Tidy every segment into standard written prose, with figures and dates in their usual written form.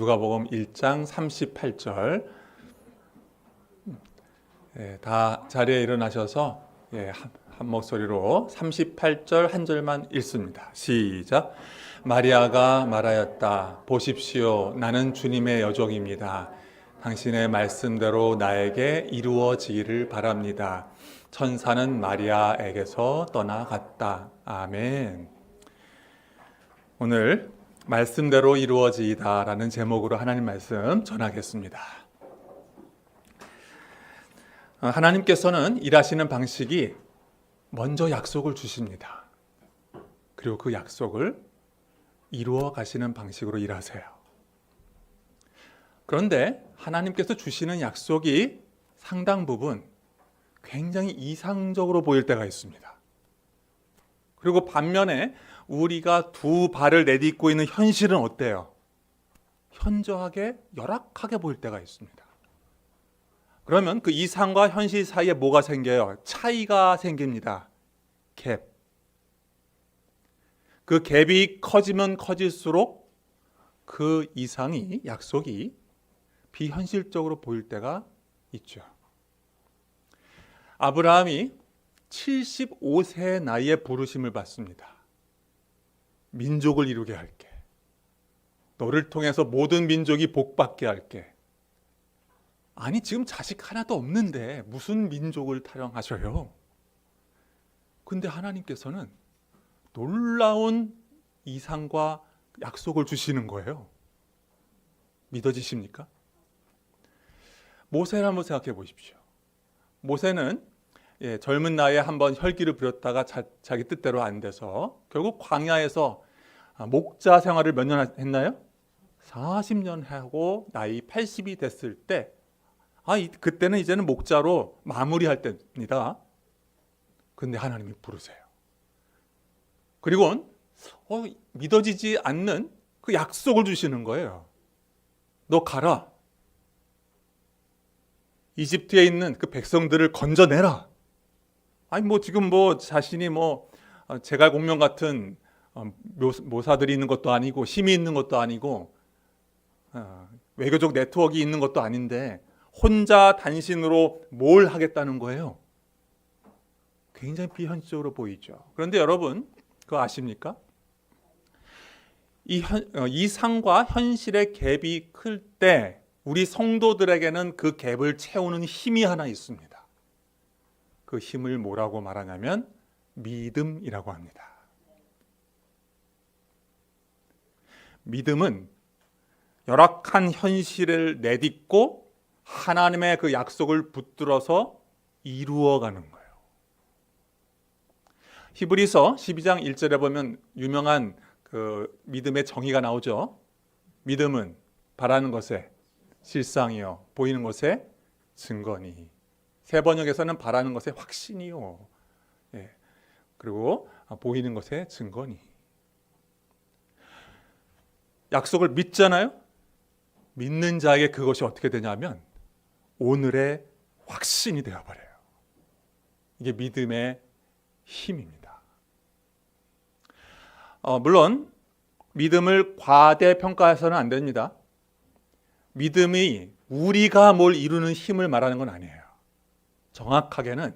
누가복음 1장 38절. 다 자리에 일어나셔서 한 목소리로 38절 한 절만 읽습니다. 시작. 마리아가 말하였다. 보십시오. 나는 주님의 여종입니다. 당신의 말씀대로 나에게 이루어지기를 바랍니다. 천사는 마리아에게서 떠나갔다. 아멘. 오늘 말씀대로 이루어지이다 라는 제목으로 하나님 말씀 전하겠습니다. 하나님께서는 일하시는 방식이 먼저 약속을 주십니다. 그리고 그 약속을 이루어 가시는 방식으로 일하세요. 그런데 하나님께서 주시는 약속이 상당 부분 굉장히 이상적으로 보일 때가 있습니다. 그리고 반면에 우리가 두 발을 내딛고 있는 현실은 어때요? 현저하게 열악하게 보일 때가 있습니다. 그러면 그 이상과 현실 사이에 뭐가 생겨요? 차이가 생깁니다. 갭. 그 갭이 커지면 커질수록 그 이상이, 약속이 비현실적으로 보일 때가 있죠. 아브라함이 75세의 나이에 부르심을 받습니다. 민족을 이루게 할게. 너를 통해서 모든 민족이 복받게 할게. 아니, 지금 자식 하나도 없는데 무슨 민족을 타령하셔요? 근데 하나님께서는 놀라운 이상과 약속을 주시는 거예요. 믿어지십니까? 모세를 한번 생각해 보십시오. 모세는 젊은 나이에 한번 혈기를 부렸다가 자기 뜻대로 안 돼서 결국 광야에서 목자 생활을 몇 년 했나요? 40년 하고 나이 80이 됐을 때 그때는 이제는 목자로 마무리할 때입니다. 근데 하나님이 부르세요. 그리고 믿어지지 않는 그 약속을 주시는 거예요. 너 가라. 이집트에 있는 그 백성들을 건져내라. 지금 자신이 제갈공명 같은 묘사들이 있는 것도 아니고 힘이 있는 것도 아니고 외교적 네트워크 있는 것도 아닌데 혼자 단신으로 뭘 하겠다는 거예요? 굉장히 비현실적으로 보이죠. 그런데 여러분 그거 아십니까? 이상과 현실의 갭이 클 때 우리 성도들에게는 그 갭을 채우는 힘이 하나 있습니다. 그 힘을 뭐라고 말하냐면 믿음이라고 합니다. 믿음은 열악한 현실을 내딛고 하나님의 그 약속을 붙들어서 이루어가는 거예요. 히브리서 12장 1절에 보면 유명한 그 믿음의 정의가 나오죠. 믿음은 바라는 것에 실상이요, 보이는 것에 증거니. 새 번역에서는 바라는 것에 확신이요, 그리고 보이는 것에 증거니. 약속을 믿잖아요. 믿는 자에게 그것이 어떻게 되냐면 오늘의 확신이 되어버려요. 이게 믿음의 힘입니다. 물론 믿음을 과대평가해서는 안 됩니다. 믿음이 우리가 뭘 이루는 힘을 말하는 건 아니에요. 정확하게는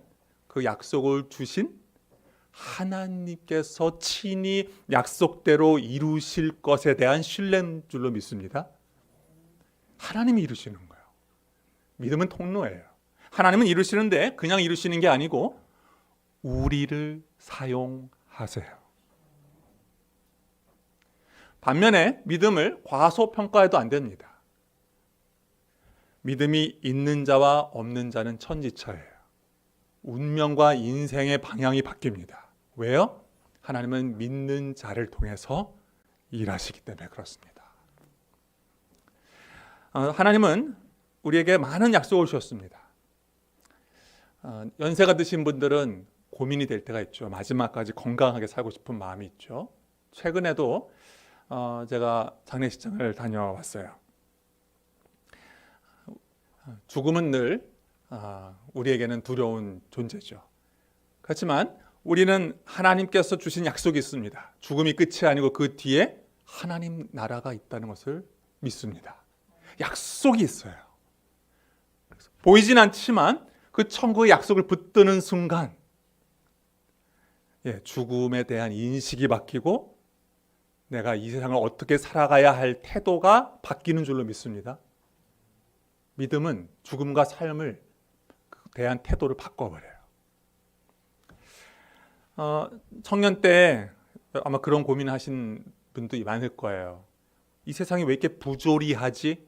그 약속을 주신 하나님께서 친히 약속대로 이루실 것에 대한 신뢰인 줄로 믿습니다. 하나님이 이루시는 거예요. 믿음은 통로예요. 하나님은 이루시는데 그냥 이루시는 게 아니고 우리를 사용하세요. 반면에 믿음을 과소평가해도 안 됩니다. 믿음이 있는 자와 없는 자는 천지차예요. 운명과 인생의 방향이 바뀝니다. 왜요? 하나님은 믿는 자를 통해서 일하시기 때문에 그렇습니다. 하나님은 우리에게 많은 약속을 주셨습니다. 연세가 드신 분들은 고민이 될 때가 있죠. 마지막까지 건강하게 살고 싶은 마음이 있죠. 최근에도 제가 장례식장을 다녀왔어요. 죽음은 늘 우리에게는 두려운 존재죠. 그렇지만 우리는 하나님께서 주신 약속이 있습니다. 죽음이 끝이 아니고 그 뒤에 하나님 나라가 있다는 것을 믿습니다. 약속이 있어요. 보이진 않지만 그 천국의 약속을 붙드는 순간 죽음에 대한 인식이 바뀌고 내가 이 세상을 어떻게 살아가야 할 태도가 바뀌는 줄로 믿습니다. 믿음은 죽음과 삶을 대한 태도를 바꿔버려요. 청년 때 아마 그런 고민하신 분도 많을 거예요. 이 세상이 왜 이렇게 부조리하지?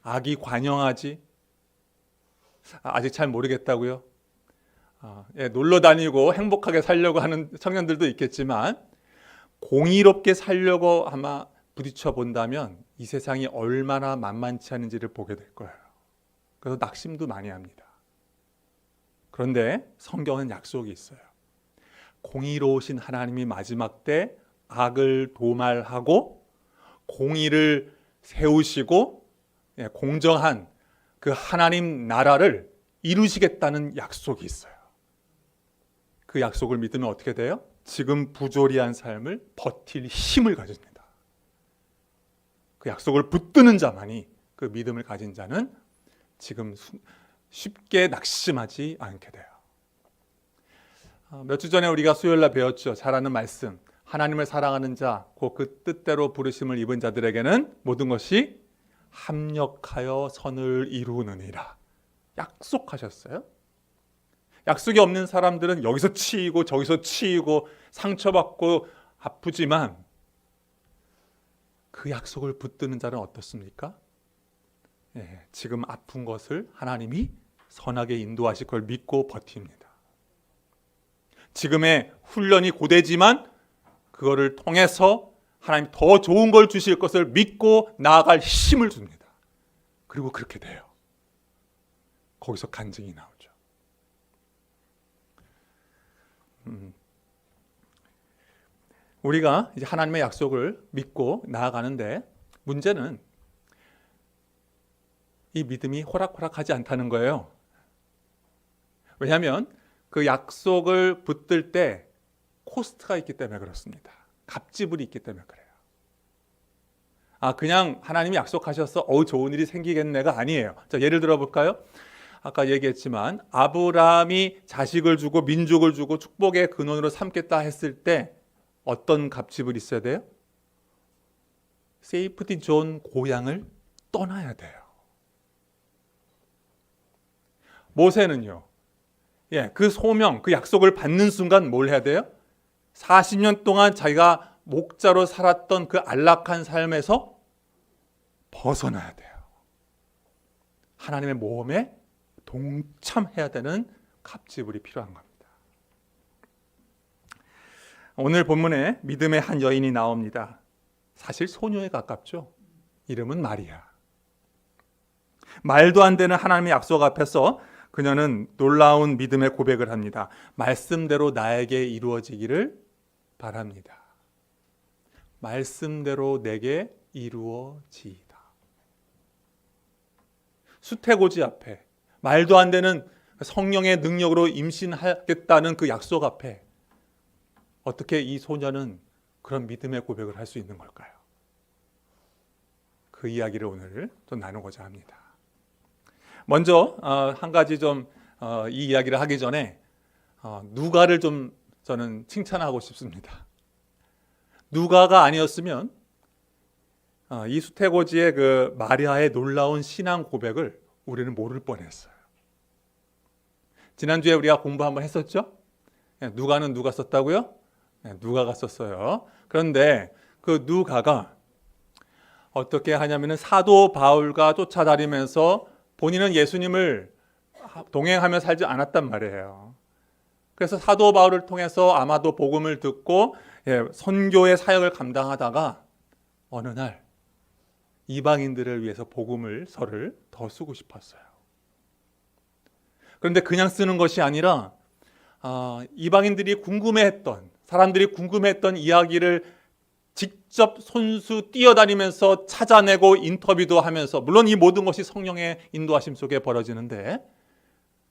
악이 관영하지? 아직 잘 모르겠다고요? 놀러 다니고 행복하게 살려고 하는 청년들도 있겠지만 공의롭게 살려고 아마 부딪혀 본다면 이 세상이 얼마나 만만치 않은지를 보게 될 거예요. 그래서 낙심도 많이 합니다. 그런데 성경은 약속이 있어요. 공의로우신 하나님이 마지막 때 악을 도말하고 공의를 세우시고 공정한 그 하나님 나라를 이루시겠다는 약속이 있어요. 그 약속을 믿으면 어떻게 돼요? 지금 부조리한 삶을 버틸 힘을 가집니다. 그 약속을 붙드는 자만이, 그 믿음을 가진 자는 지금 쉽게 낙심하지 않게 돼요. 몇 주 전에 우리가 수요일날 배웠죠. 잘 아는 말씀. 하나님을 사랑하는 자, 곧 그 뜻대로 부르심을 입은 자들에게는 모든 것이 합력하여 선을 이루느니라. 약속하셨어요. 약속이 없는 사람들은 여기서 치이고 저기서 치이고 상처받고 아프지만 그 약속을 붙드는 자는 어떻습니까? 지금 아픈 것을 하나님이 선하게 인도하실 걸 믿고 버팁니다. 지금의 훈련이 고되지만 그거를 통해서 하나님 더 좋은 걸 주실 것을 믿고 나아갈 힘을 줍니다. 그리고 그렇게 돼요. 거기서 간증이 나오죠. 우리가 이제 하나님의 약속을 믿고 나아가는데 문제는 이 믿음이 호락호락하지 않다는 거예요. 왜냐하면 그 약속을 붙들 때 코스트가 있기 때문에 그렇습니다. 갑지불이 있기 때문에 그래요. 그냥 하나님이 약속하셔서 좋은 일이 생기겠네가 아니에요. 자, 예를 들어 볼까요? 아까 얘기했지만 아브라함이 자식을 주고 민족을 주고 축복의 근원으로 삼겠다 했을 때 어떤 갑집을 있어야 돼요? 세이프티 존 고향을 떠나야 돼요. 모세는요. 그 소명, 그 약속을 받는 순간 뭘 해야 돼요? 40년 동안 자기가 목자로 살았던 그 안락한 삶에서 벗어나야 돼요. 하나님의 모험에 동참해야 되는 갑지불이 필요한 겁니다. 오늘 본문에 믿음의 한 여인이 나옵니다. 사실 소녀에 가깝죠. 이름은 마리아. 말도 안 되는 하나님의 약속 앞에서 그녀는 놀라운 믿음의 고백을 합니다. 말씀대로 나에게 이루어지기를 바랍니다. 말씀대로 내게 이루어지이다. 수태고지 앞에 말도 안 되는 성령의 능력으로 임신하겠다는 그 약속 앞에 어떻게 이 소녀는 그런 믿음의 고백을 할 수 있는 걸까요? 그 이야기를 오늘 좀 나누고자 합니다. 먼저 한 가지 좀 이 이야기를 하기 전에 누가를 좀 저는 칭찬하고 싶습니다. 누가가 아니었으면 이 수태고지의 그 마리아의 놀라운 신앙 고백을 우리는 모를 뻔했어요. 지난주에 우리가 공부 한번 했었죠? 누가는 누가 썼다고요? 누가가 썼어요. 그런데 그 누가가 어떻게 하냐면은 사도 바울과 쫓아다니면서 본인은 예수님을 동행하며 살지 않았단 말이에요. 그래서 사도 바울을 통해서 아마도 복음을 듣고 선교의 사역을 감당하다가 어느 날 이방인들을 위해서 복음서를 더 쓰고 싶었어요. 그런데 그냥 쓰는 것이 아니라 이방인들이 궁금해했던, 사람들이 궁금해했던 이야기를 직접 손수 뛰어다니면서 찾아내고 인터뷰도 하면서, 물론 이 모든 것이 성령의 인도하심 속에 벌어지는데,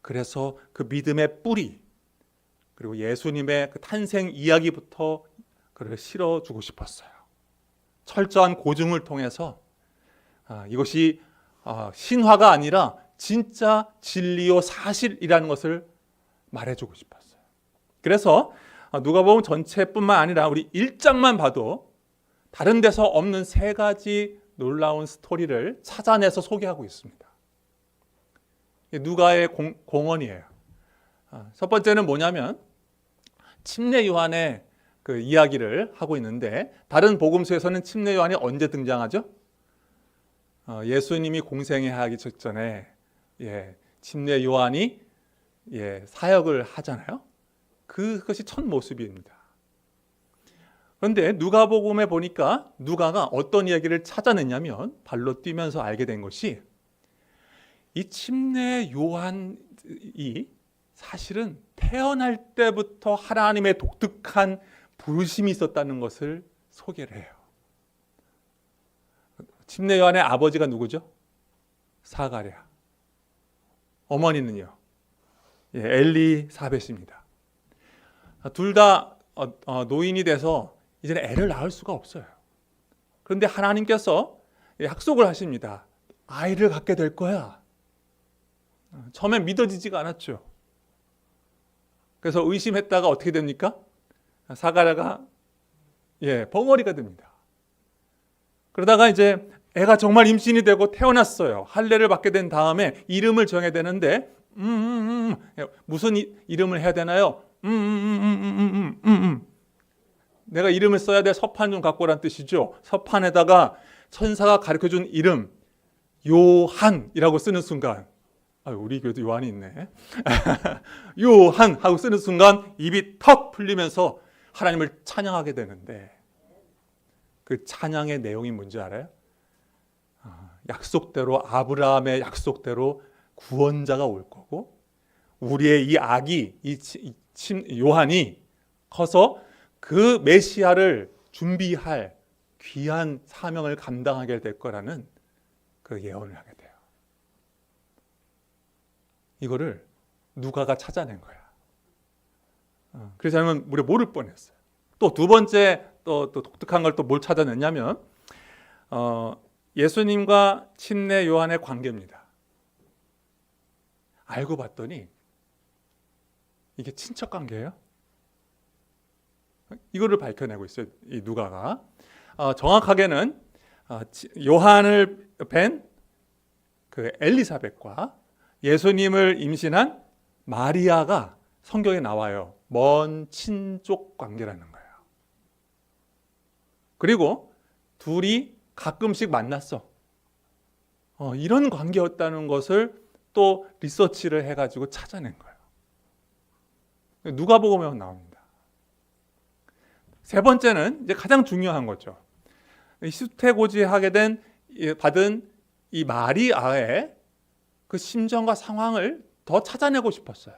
그래서 그 믿음의 뿌리 그리고 예수님의 그 탄생 이야기부터 그를 실어주고 싶었어요. 철저한 고증을 통해서 이것이 신화가 아니라 진짜 진리요 사실이라는 것을 말해주고 싶었어요. 그래서 누가복음 전체뿐만 아니라 우리 1장만 봐도 다른 데서 없는 3가지 놀라운 스토리를 찾아내서 소개하고 있습니다. 누가의 공헌이에요. 첫 번째는 뭐냐면 침례 요한의 그 이야기를 하고 있는데, 다른 복음서에서는 침례 요한이 언제 등장하죠? 예수님이 공생애하기 직전에 침례 요한이 사역을 하잖아요. 그것이 첫 모습입니다. 그런데 누가복음에 보니까 누가가 어떤 이야기를 찾아냈냐면, 발로 뛰면서 알게 된 것이 이 침례 요한이 사실은 태어날 때부터 하나님의 독특한 부르심이 있었다는 것을 소개를 해요. 침례 요한의 아버지가 누구죠? 사가랴. 어머니는요? 엘리사벳입니다. 둘 다 노인이 돼서 이제는 애를 낳을 수가 없어요. 그런데 하나님께서 약속을 하십니다. 아이를 갖게 될 거야. 처음엔 믿어지지가 않았죠. 그래서 의심했다가 어떻게 됩니까? 사가랴가 벙어리가 됩니다. 그러다가 이제 애가 정말 임신이 되고 태어났어요. 할례를 받게 된 다음에 이름을 정해야 되는데 무슨 이름을 해야 되나요? 내가 이름을 써야 돼. 서판 좀 갖고 오란 뜻이죠. 서판에다가 천사가 가르쳐준 이름 요한이라고 쓰는 순간, 우리 교회도 요한이 있네. 요한 하고 쓰는 순간 입이 턱 풀리면서 하나님을 찬양하게 되는데, 그 찬양의 내용이 뭔지 알아요? 약속대로, 아브라함의 약속대로 구원자가 올 거고, 우리의 이 아기 요한이 커서 그 메시아를 준비할 귀한 사명을 감당하게 될 거라는 그 예언을 하게 돼요. 이거를 누가가 찾아낸 거야. 그래서 저는 우리가 모를 뻔했어요. 또 두 번째 또 독특한 걸 또 뭘 찾아냈냐면 예수님과 침례 요한의 관계입니다. 알고 봤더니 이게 친척 관계예요. 이거를 밝혀내고 있어요. 이 누가가. 정확하게는 요한을 뵌 그 엘리사벳과 예수님을 임신한 마리아가 성경에 나와요. 먼 친족 관계라는 거예요. 그리고 둘이 가끔씩 만났어. 이런 관계였다는 것을 또 리서치를 해가지고 찾아낸 거예요. 누가복음에 나옵니다. 세 번째는 이제 가장 중요한 거죠. 수태고지하게 받은 이 마리아의 그 심정과 상황을 더 찾아내고 싶었어요.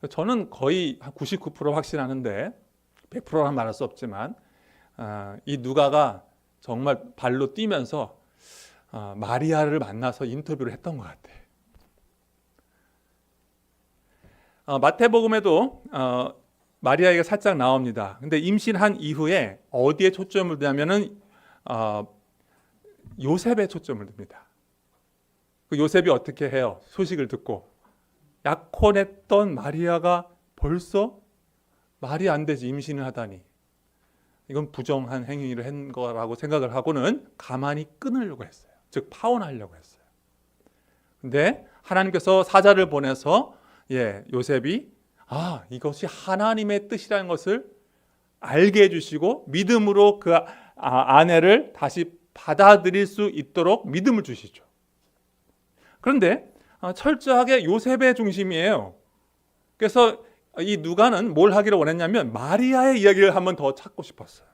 저는 거의 99% 확신하는데 100%란 말할 수 없지만 이 누가가 정말 발로 뛰면서 마리아를 만나서 인터뷰를 했던 것 같아. 마태복음에도 마리아가 살짝 나옵니다. 근데 임신한 이후에 어디에 초점을 두냐면은 요셉에 초점을 둡니다. 그 요셉이 어떻게 해요? 소식을 듣고 약혼했던 마리아가 벌써 말이 안 되지, 임신을 하다니. 이건 부정한 행위를 한 거라고 생각을 하고는 가만히 끊으려고 했어요. 즉 파혼하려고 했어요. 근데 하나님께서 사자를 보내서 요셉이 이것이 하나님의 뜻이라는 것을 알게 해주시고 믿음으로 그 아내를 다시 받아들일 수 있도록 믿음을 주시죠. 그런데 철저하게 요셉의 중심이에요. 그래서 이 누가는 뭘 하기를 원했냐면 마리아의 이야기를 한번 더 찾고 싶었어요.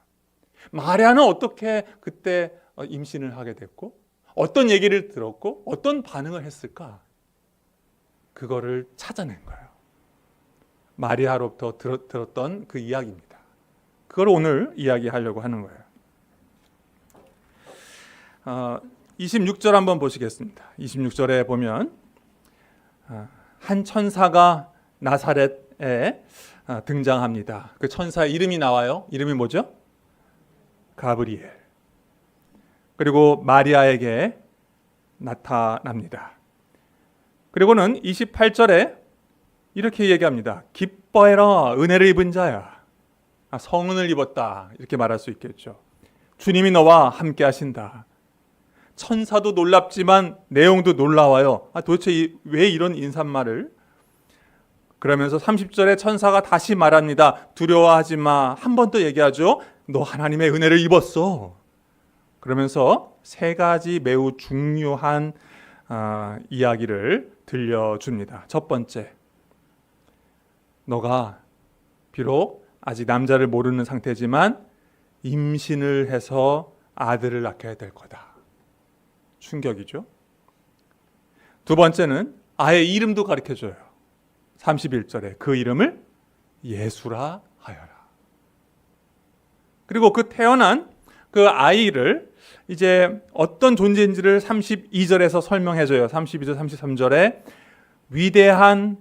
마리아는 어떻게 그때 임신을 하게 됐고 어떤 얘기를 들었고 어떤 반응을 했을까? 그거를 찾아낸 거예요. 마리아로부터 들었던 그 이야기입니다. 그걸 오늘 이야기하려고 하는 거예요. 26절 한번 보시겠습니다. 26절에 보면 한 천사가 나사렛에 등장합니다. 그 천사의 이름이 나와요. 이름이 뭐죠? 가브리엘. 그리고 마리아에게 나타납니다. 그리고는 28절에 이렇게 얘기합니다. 기뻐해라 은혜를 입은 자야. 성은을 입었다 이렇게 말할 수 있겠죠. 주님이 너와 함께 하신다. 천사도 놀랍지만 내용도 놀라워요. 도대체 왜 이런 인사말을? 그러면서 30절에 천사가 다시 말합니다. 두려워하지 마. 한 번 더 얘기하죠. 너 하나님의 은혜를 입었어. 그러면서 세 가지 매우 중요한 이야기를 들려줍니다. 첫 번째, 너가 비록 아직 남자를 모르는 상태지만 임신을 해서 아들을 낳게 될 거다. 충격이죠. 두 번째는 아예 이름도 가르쳐줘요. 31절에 그 이름을 예수라 하여라. 그리고 그 태어난 그 아이를 이제 어떤 존재인지를 32절에서 설명해줘요. 32절, 33절에 위대한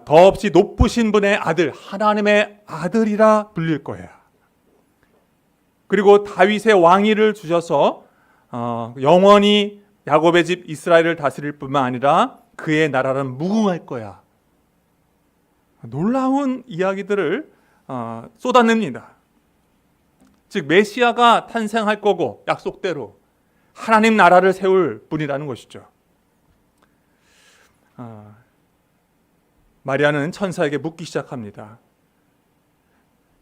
더없이 높으신 분의 아들, 하나님의 아들이라 불릴 거야. 그리고 다윗의 왕위를 주셔서 영원히 야곱의 집 이스라엘을 다스릴 뿐만 아니라 그의 나라는 무궁할 거야. 놀라운 이야기들을 쏟아냅니다. 즉 메시아가 탄생할 거고 약속대로 하나님 나라를 세울 분이라는 것이죠. 마리아는 천사에게 묻기 시작합니다.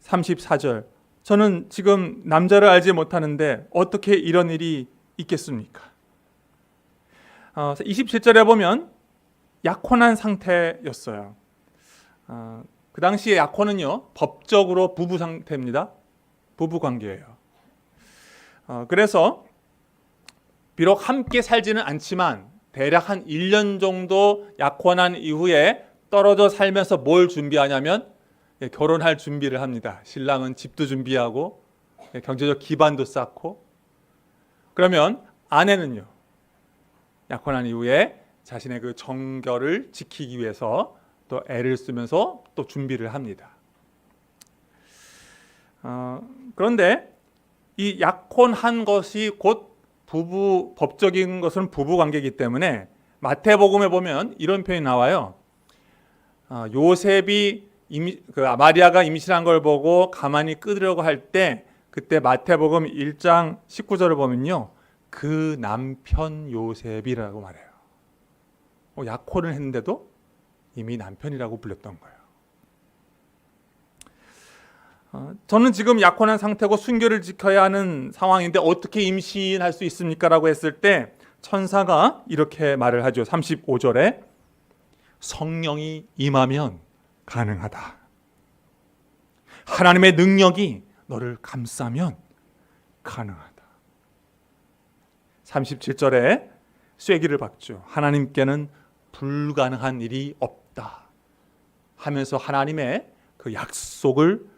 34절, 저는 지금 남자를 알지 못하는데 어떻게 이런 일이 있겠습니까? 27절에 보면 약혼한 상태였어요. 그 당시에 약혼은요 법적으로 부부 상태입니다. 부부 관계예요. 그래서 비록 함께 살지는 않지만 대략 한 1년 정도 약혼한 이후에 떨어져 살면서 뭘 준비하냐면 결혼할 준비를 합니다. 신랑은 집도 준비하고 경제적 기반도 쌓고, 그러면 아내는요 약혼한 이후에 자신의 그 정결을 지키기 위해서 또 애를 쓰면서 또 준비를 합니다. 그런데 이 약혼한 것이 곧 부부, 법적인 것은 부부 관계이기 때문에 마태복음에 보면 이런 표현이 나와요. 요셉이 마리아가 임신한 걸 보고 가만히 끊으려고 할 때, 그때 마태복음 1장 19절을 보면요 그 남편 요셉이라고 말해요. 약혼을 했는데도 이미 남편이라고 불렸던 거예요. 저는 지금 약혼한 상태고 순결을 지켜야 하는 상황인데 어떻게 임신할 수 있습니까? 라고 했을 때 천사가 이렇게 말을 하죠. 35절에 성령이 임하면 가능하다. 하나님의 능력이 너를 감싸면 가능하다. 37절에 쐐기를 박죠. 하나님께는 불가능한 일이 없다 하면서 하나님의 그 약속을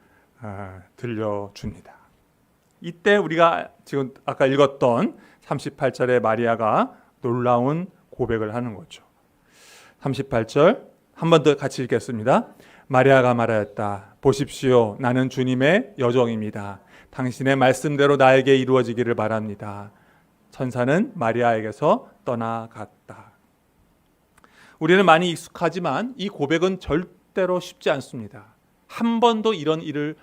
들려줍니다. 이때 우리가 지금 아까 읽었던 38절에 마리아가 놀라운 고백을 하는 거죠. 38절 한 번 더 같이 읽겠습니다. 마리아가 말하였다. 보십시오. 나는 주님의 여종입니다. 당신의 말씀대로 나에게 이루어지기를 바랍니다. 천사는 마리아에게서 떠나갔다. 우리는 많이 익숙하지만 이 고백은 절대로 쉽지 않습니다. 한 번도 이런 일을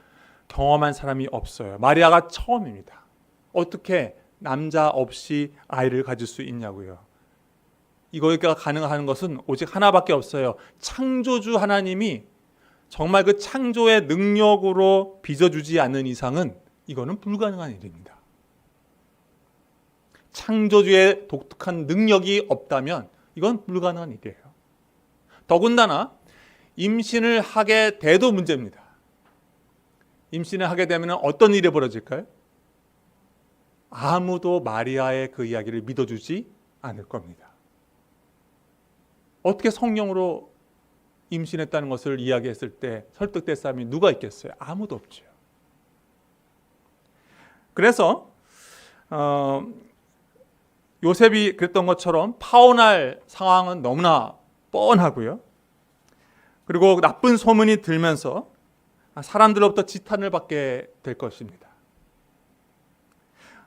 경험한 사람이 없어요. 마리아가 처음입니다. 어떻게 남자 없이 아이를 가질 수 있냐고요. 이거가 가능한 것은 오직 하나밖에 없어요. 창조주 하나님이 정말 그 창조의 능력으로 빚어주지 않는 이상은 이거는 불가능한 일입니다. 창조주의 독특한 능력이 없다면 이건 불가능한 일이에요. 더군다나 임신을 하게 돼도 문제입니다. 임신을 하게 되면 어떤 일이 벌어질까요? 아무도 마리아의 그 이야기를 믿어주지 않을 겁니다. 어떻게 성령으로 임신했다는 것을 이야기했을 때 설득될 사람이 누가 있겠어요? 아무도 없죠. 그래서 요셉이 그랬던 것처럼 파혼할 상황은 너무나 뻔하고요. 그리고 나쁜 소문이 들면서 사람들로부터 지탄을 받게 될 것입니다.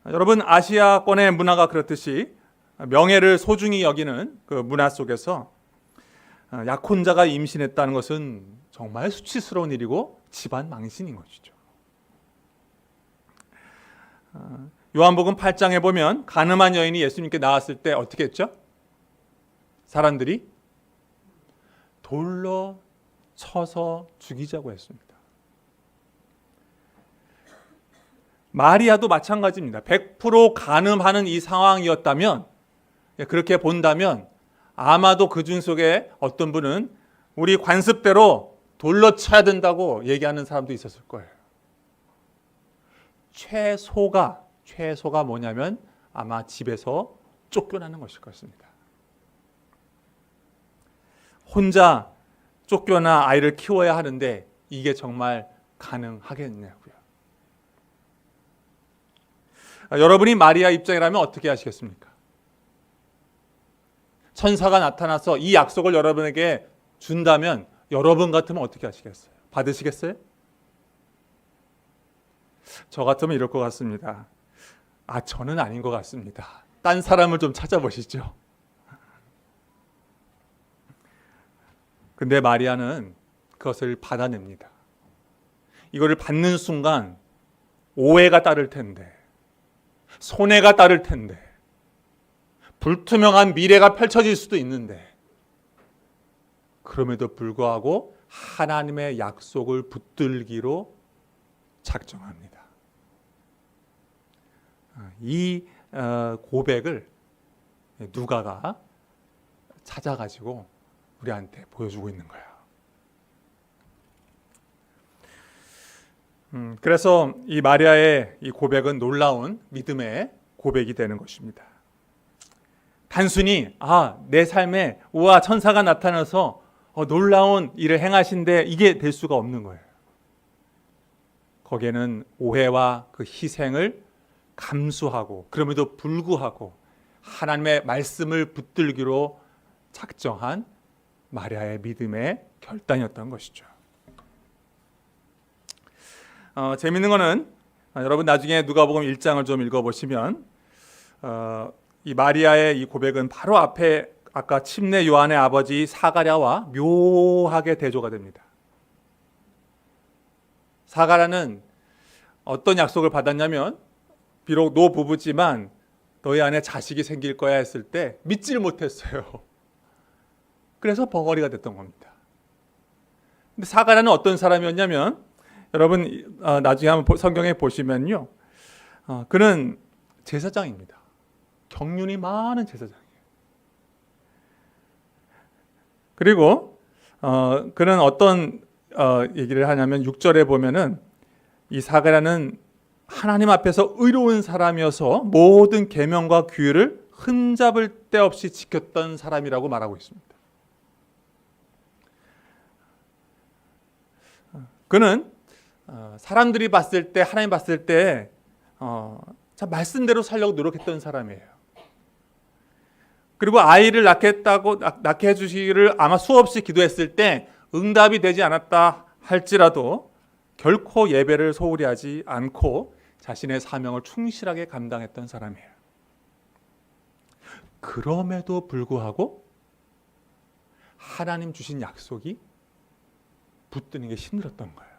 여러분, 아시아권의 문화가 그렇듯이 명예를 소중히 여기는 그 문화 속에서 약혼자가 임신했다는 것은 정말 수치스러운 일이고 집안 망신인 것이죠. 요한복음 8장에 보면 가늠한 여인이 예수님께 나왔을 때 어떻게 했죠? 사람들이 돌로 쳐서 죽이자고 했습니다. 마리아도 마찬가지입니다. 100% 가늠하는 이 상황이었다면, 그렇게 본다면 아마도 그중 속에 어떤 분은 우리 관습대로 돌로 쳐야 된다고 얘기하는 사람도 있었을 거예요. 최소가 뭐냐면 아마 집에서 쫓겨나는 것일 것입니다. 혼자 쫓겨나 아이를 키워야 하는데 이게 정말 가능하겠냐고요. 여러분이 마리아 입장이라면 어떻게 하시겠습니까? 천사가 나타나서 이 약속을 여러분에게 준다면 여러분 같으면 어떻게 하시겠어요? 받으시겠어요? 저 같으면 이럴 것 같습니다. 저는 아닌 것 같습니다. 딴 사람을 좀 찾아보시죠. 근데 마리아는 그것을 받아냅니다. 이거를 받는 순간 오해가 따를 텐데, 손해가 따를 텐데, 불투명한 미래가 펼쳐질 수도 있는데, 그럼에도 불구하고 하나님의 약속을 붙들기로 작정합니다. 이 고백을 누가가 찾아가지고 우리한테 보여주고 있는 거예요. 그래서 이 마리아의 이 고백은 놀라운 믿음의 고백이 되는 것입니다. 단순히 내 삶에 우와 천사가 나타나서 놀라운 일을 행하신데 이게 될 수가 없는 거예요. 거기에는 오해와 그 희생을 감수하고 그럼에도 불구하고 하나님의 말씀을 붙들기로 작정한 마리아의 믿음의 결단이었던 것이죠. 재밌는 거는 여러분 나중에 누가복음 1장을 좀 읽어보시면 이 마리아의 이 고백은 바로 앞에 아까 침례 요한의 아버지 사가랴와 묘하게 대조가 됩니다. 사가랴는 어떤 약속을 받았냐면 비록 노부부지만 너희 안에 자식이 생길 거야 했을 때 믿지를 못했어요. 그래서 벙어리가 됐던 겁니다. 근데 사가랴는 어떤 사람이었냐면 여러분 나중에 한번 성경에 보시면요, 그는 제사장입니다. 경륜이 많은 제사장이에요. 그리고 그는 어떤 얘기를 하냐면 6절에 보면은 이 사가랴는 하나님 앞에서 의로운 사람이어서 모든 계명과 규율을 흠잡을 데 없이 지켰던 사람이라고 말하고 있습니다. 그는 사람들이 봤을 때, 하나님 봤을 때 말씀대로 살려고 노력했던 사람이에요. 그리고 아이를 낳게 해주시기를 아마 수없이 기도했을 때 응답이 되지 않았다 할지라도 결코 예배를 소홀히 하지 않고 자신의 사명을 충실하게 감당했던 사람이에요. 그럼에도 불구하고 하나님 주신 약속이 붙드는 게 힘들었던 거예요.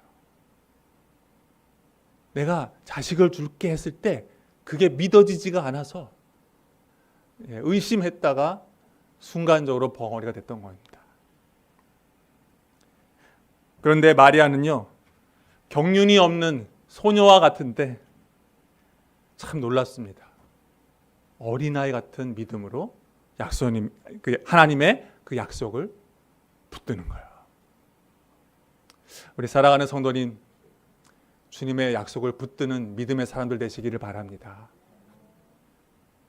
내가 자식을 줄게 했을 때 그게 믿어지지가 않아서 의심했다가 순간적으로 벙어리가 됐던 겁니다. 그런데 마리아는요, 경륜이 없는 소녀와 같은데 참 놀랐습니다. 어린아이 같은 믿음으로 하나님의 그 약속을 붙드는 거예요. 우리 사랑하는 성도님, 주님의 약속을 붙드는 믿음의 사람들 되시기를 바랍니다.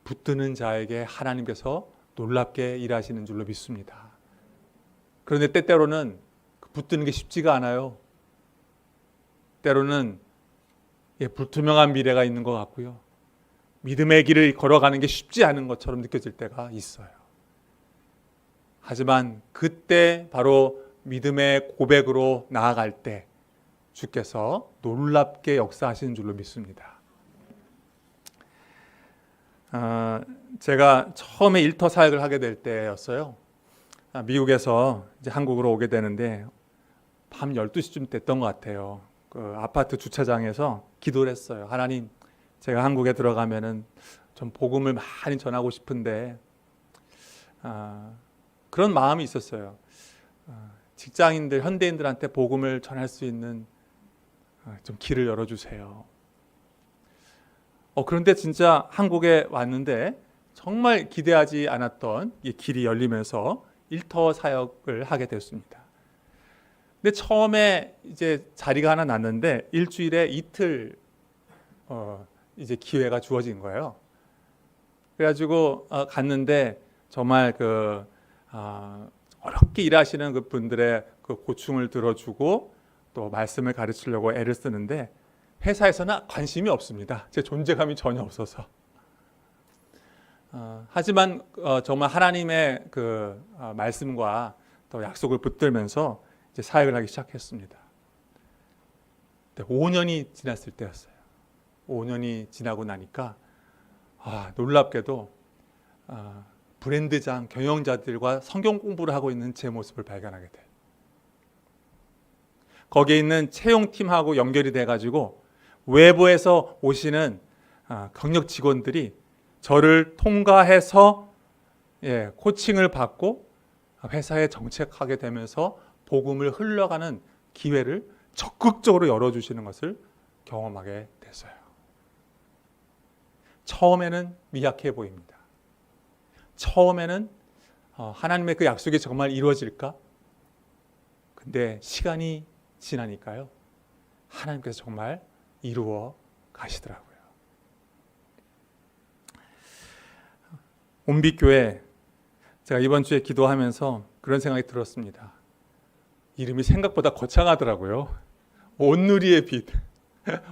붙드는 자에게 하나님께서 놀랍게 일하시는 줄로 믿습니다. 그런데 때때로는 붙드는 게 쉽지가 않아요. 때로는 불투명한 미래가 있는 것 같고요, 믿음의 길을 걸어가는 게 쉽지 않은 것처럼 느껴질 때가 있어요. 하지만 그때 바로 믿음의 고백으로 나아갈 때 주께서 놀랍게 역사하시는 줄로 믿습니다. 제가 처음에 일터 사역을 하게 될 때였어요. 미국에서 이제 한국으로 오게 되는데 밤 12시쯤 됐던 것 같아요. 그 아파트 주차장에서 기도를 했어요. 하나님, 제가 한국에 들어가면은 좀 복음을 많이 전하고 싶은데 그런 마음이 있었어요. 직장인들, 현대인들한테 복음을 전할 수 있는 좀 길을 열어주세요. 그런데 진짜 한국에 왔는데 정말 기대하지 않았던 이 길이 열리면서 일터 사역을 하게 됐습니다. 근데 처음에 이제 자리가 하나 났는데 일주일에 이틀 이제 기회가 주어진 거예요. 그래가지고 갔는데 정말 어렵게 일하시는 그 분들의 그 고충을 들어주고 또 말씀을 가르치려고 애를 쓰는데 회사에서는 관심이 없습니다. 제 존재감이 전혀 없어서. 하지만 정말 하나님의 그 말씀과 또 약속을 붙들면서 이제 사역을 하기 시작했습니다. 5년이 지났을 때였어요. 5년이 지나고 나니까 놀랍게도 브랜드장 경영자들과 성경 공부를 하고 있는 제 모습을 발견하게 돼요. 거기에 있는 채용팀하고 연결이 돼가지고 외부에서 오시는 경력 직원들이 저를 통과해서 코칭을 받고 회사에 정책하게 되면서 복음을 흘러가는 기회를 적극적으로 열어주시는 것을 경험하게 됐어요. 처음에는 미약해 보입니다. 처음에는 하나님의 그 약속이 정말 이루어질까? 근데 시간이 지나니까요, 하나님께서 정말 이루어 가시더라고요. 온빛교회, 제가 이번 주에 기도하면서 그런 생각이 들었습니다. 이름이 생각보다 거창하더라고요. 온누리의 빛,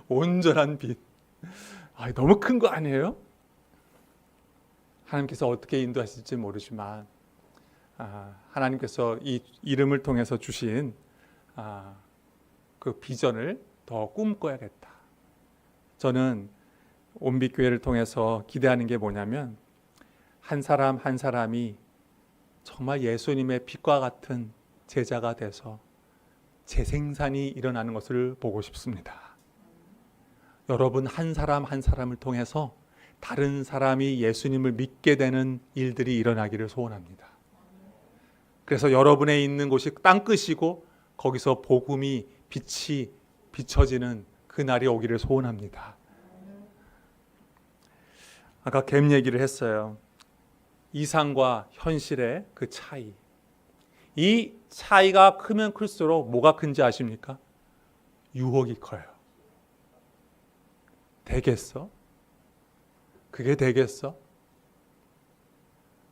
온전한 빛. 너무 큰 거 아니에요? 하나님께서 어떻게 인도하실지 모르지만 하나님께서 이 이름을 통해서 주신 그 비전을 더 꿈꿔야겠다. 저는 온빛교회를 통해서 기대하는 게 뭐냐면 한 사람 한 사람이 정말 예수님의 빛과 같은 제자가 돼서 재생산이 일어나는 것을 보고 싶습니다. 여러분 한 사람 한 사람을 통해서 다른 사람이 예수님을 믿게 되는 일들이 일어나기를 소원합니다. 그래서 여러분의 있는 곳이 땅끝이고 거기서 복음이 빛이 비춰지는 그날이 오기를 소원합니다. 아까 갭 얘기를 했어요. 이상과 현실의 그 차이. 이 차이가 크면 클수록 뭐가 큰지 아십니까? 유혹이 커요. 되겠어? 그게 되겠어?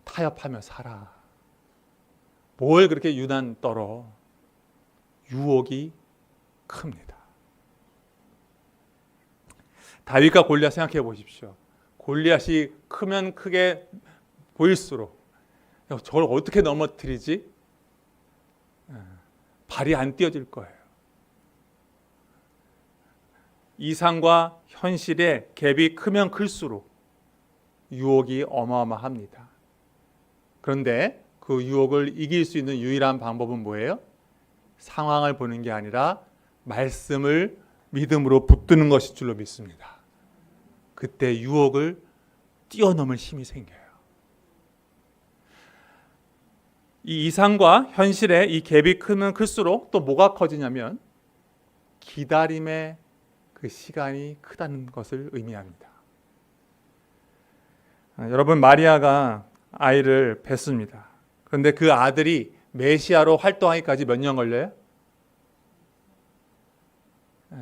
타협하며 살아. 뭘 그렇게 유난 떨어? 유혹이 큽니다. 다윗과 골리앗 생각해 보십시오. 골리앗이 크면 크게 보일수록 저걸 어떻게 넘어뜨리지? 발이 안 띄어질 거예요. 이상과 현실의 갭이 크면 클수록 유혹이 어마어마합니다. 그런데 그 유혹을 이길 수 있는 유일한 방법은 뭐예요? 상황을 보는 게 아니라 말씀을 믿음으로 붙드는 것일 줄로 믿습니다. 그때 유혹을 뛰어넘을 힘이 생겨요. 이 이상과 현실의 이 갭이 크면 클수록 또 뭐가 커지냐면 기다림의 그 시간이 크다는 것을 의미합니다. 여러분, 마리아가 아이를 뱄습니다. 그런데 그 아들이 메시아로 활동하기까지 몇 년 걸려요?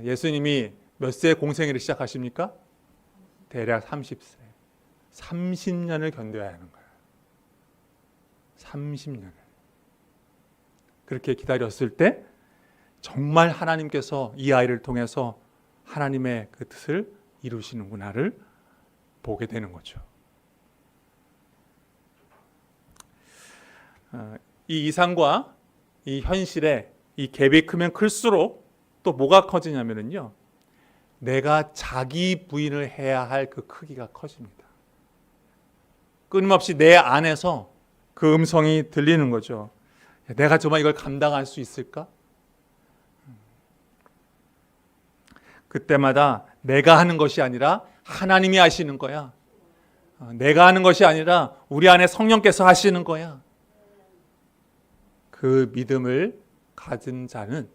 예수님이 몇 세에 공생애를 시작하십니까? 대략 30세. 30년을 견뎌야 하는 거예요. 30년을. 그렇게 기다렸을 때 정말 하나님께서 이 아이를 통해서 하나님의 그 뜻을 이루시는구나를 보게 되는 거죠. 이 이상과 이 현실의 이 갭이 크면 클수록 또 뭐가 커지냐면요, 내가 자기 부인을 해야 할 그 크기가 커집니다. 끊임없이 내 안에서 그 음성이 들리는 거죠. 내가 정말 이걸 감당할 수 있을까? 그때마다 내가 하는 것이 아니라 하나님이 하시는 거야. 내가 하는 것이 아니라 우리 안에 성령께서 하시는 거야. 그 믿음을 가진 자는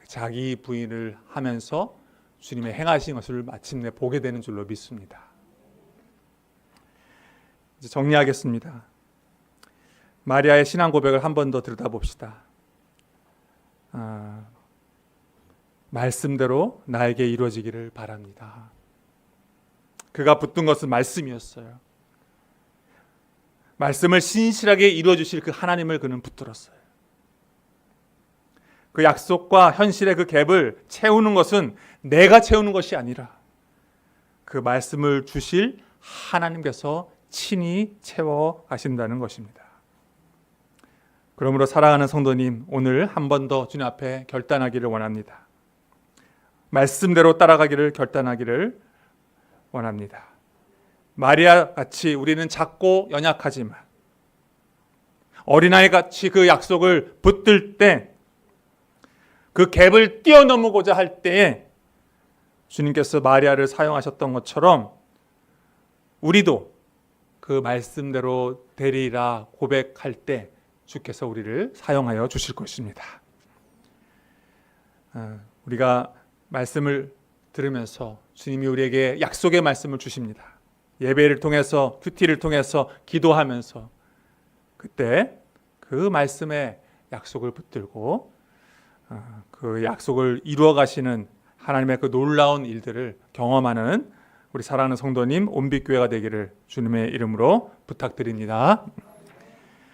자기 부인을 하면서 주님의 행하신 것을 마침내 보게 되는 줄로 믿습니다. 이제 정리하겠습니다. 마리아의 신앙 고백을 한 번 더 들여다봅시다. 말씀대로 나에게 이루어지기를 바랍니다. 그가 붙든 것은 말씀이었어요. 말씀을 신실하게 이루어 주실 그 하나님을 그는 붙들었어요. 그 약속과 현실의 그 갭을 채우는 것은 내가 채우는 것이 아니라 그 말씀을 주실 하나님께서 친히 채워 가신다는 것입니다. 그러므로 사랑하는 성도님, 오늘 한 번 더 주님 앞에 결단하기를 원합니다. 말씀대로 따라가기를 결단하기를 원합니다. 마리아 같이 우리는 작고 연약하지만 어린아이 같이 그 약속을 붙들 때, 그 갭을 뛰어넘고자 할 때에 주님께서 마리아를 사용하셨던 것처럼 우리도 그 말씀대로 되리라 고백할 때 주께서 우리를 사용하여 주실 것입니다. 우리가 말씀을 들으면서 주님이 우리에게 약속의 말씀을 주십니다. 예배를 통해서, 큐티를 통해서 기도하면서 그때 그 말씀의 약속을 붙들고 그 약속을 이루어 가시는 하나님의 그 놀라운 일들을 경험하는 우리 사랑하는 성도님, 온빛교회가 되기를 주님의 이름으로 부탁드립니다.